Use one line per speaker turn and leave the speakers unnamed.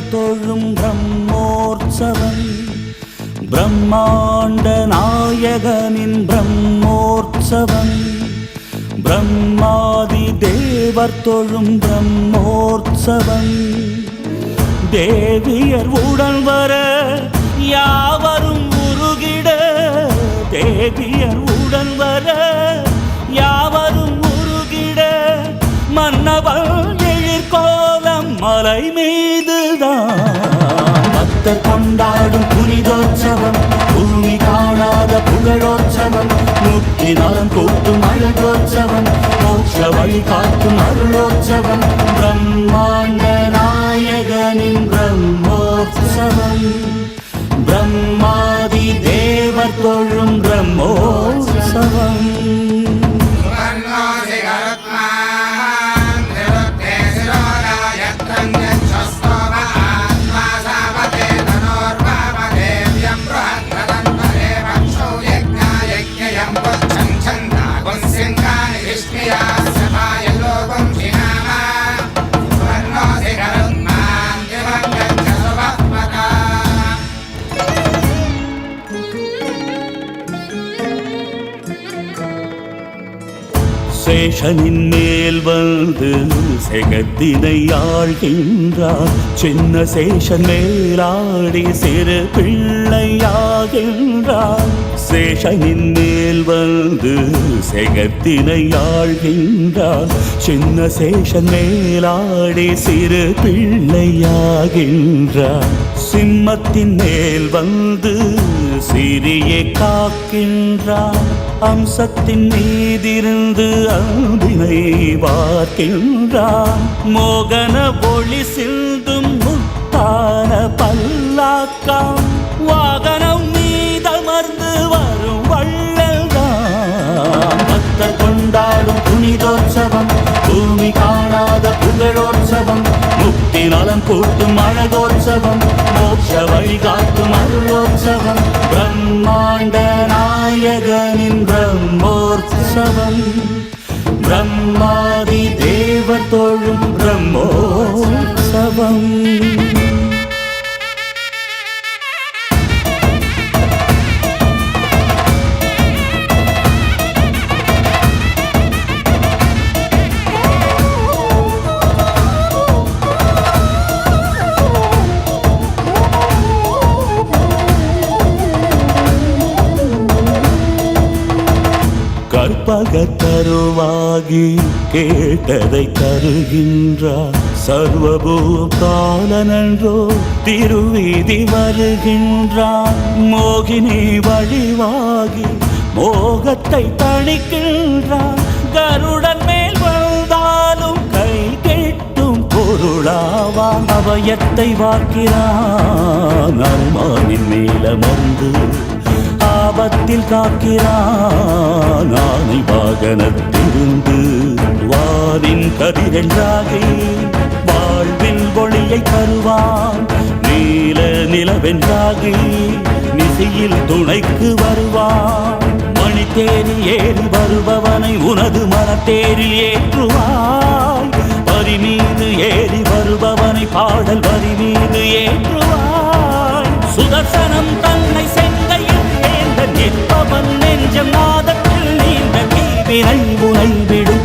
தேவர் தொழும் பிரம்மோற்சவம் பிரம்மாண்ட நாயகனின் பிரம்மோற்சவம் பிரம்மாதி தேவர் தொழும் பிரம்மோற்சவம் தேவியர் உடன் வர யாவரும் உருகிட தேவியர் உடன் வர யாவரும் உருகிட மன்னவள் எழிற்கோலம் மலை மீதுதான் பக்தர் கொண்டாடும் புனிதோற்சவம் பூமி காணாத புகழோற்சவம் முக்தி நலம் கூட்டும் அழகோற்சவம் மோட்ச வழி காட்டும் அருளோற்சவம் பிரம்மாண்ட நாயகனின் பிரம்மோற்சவம் பிரம்மாதி தேவர் தொழும் பிரம்மோற்சவம் சேஷனின் மேல் வந்து செகத்தினை ஆழ்கின்றார் சின்ன சேஷன் மேலாடி சிறு பிள்ளையாகின்றார் சேஷனின் மேல் வந்து செகத்தினை ஆழ்கின்றார் சின்ன சேஷன் மேலாடி சிறு பிள்ளையாகின்றார் சிம்மத்தின் மேல் வந்து சிறியை காக்கின்றார் அம்சத்தின் மீதிருந்து அம்பினை பார்க்கின்றார் மோகன ஒளி சிந்தும் முத்தான பல்லாக்காம் வாகனம் மீதமர்ந்து வரும் வள்ளல்தான் பக்தர் கொண்டாடும் புனிதோற்சவம் பூமி காணாத புகழோற்சவம் முக்தி நலம் கூட்டும் அழகோற்சவம் மோட்ச வழி காட்டும் அருளோற்சவம் பிரம்மாண்ட நாயகனின் பிரம்மோற்சவம் பிரம்மாதி தேவர் தொழும் பிரம்மோற்சவம் கற்பகத்தருவாகி கேட்டதை தருகின்றார் சர்வபூதாலனன்றோ திருவீதி வருகின்றார் மோகினி வழிவாகி மோகத்தை தணிக்கின்றார் கருடன் மேல் வந்தாலும் கை கெட்டும் பொருளாவான் அபயத்தை வாக்கிறான் அருமானின் மேலமர்ந்து ஆபத்தில் காக்கிறான் ஆனை வாகனத்திலிருந்து வாரின் கதிரென்றாகி வாழ்வின் ஒளியை தருவான் நீல நிலவென்றாகி நிசையில் துணைக்கு வருவான் மணித்தேரில் ஏறி வருபவனை உனது மனத்தேரில் ஏற்றுவாய் வரி மீது ஏறி வருபவனை பாடல் வரி மீது ஏற்றுவாய் சுதர்சனம் தன்னை செங்கையில் நிற்பவன் நெஞ்சம் நாதத்தில் நீண்ட தீவினை உனை விடும்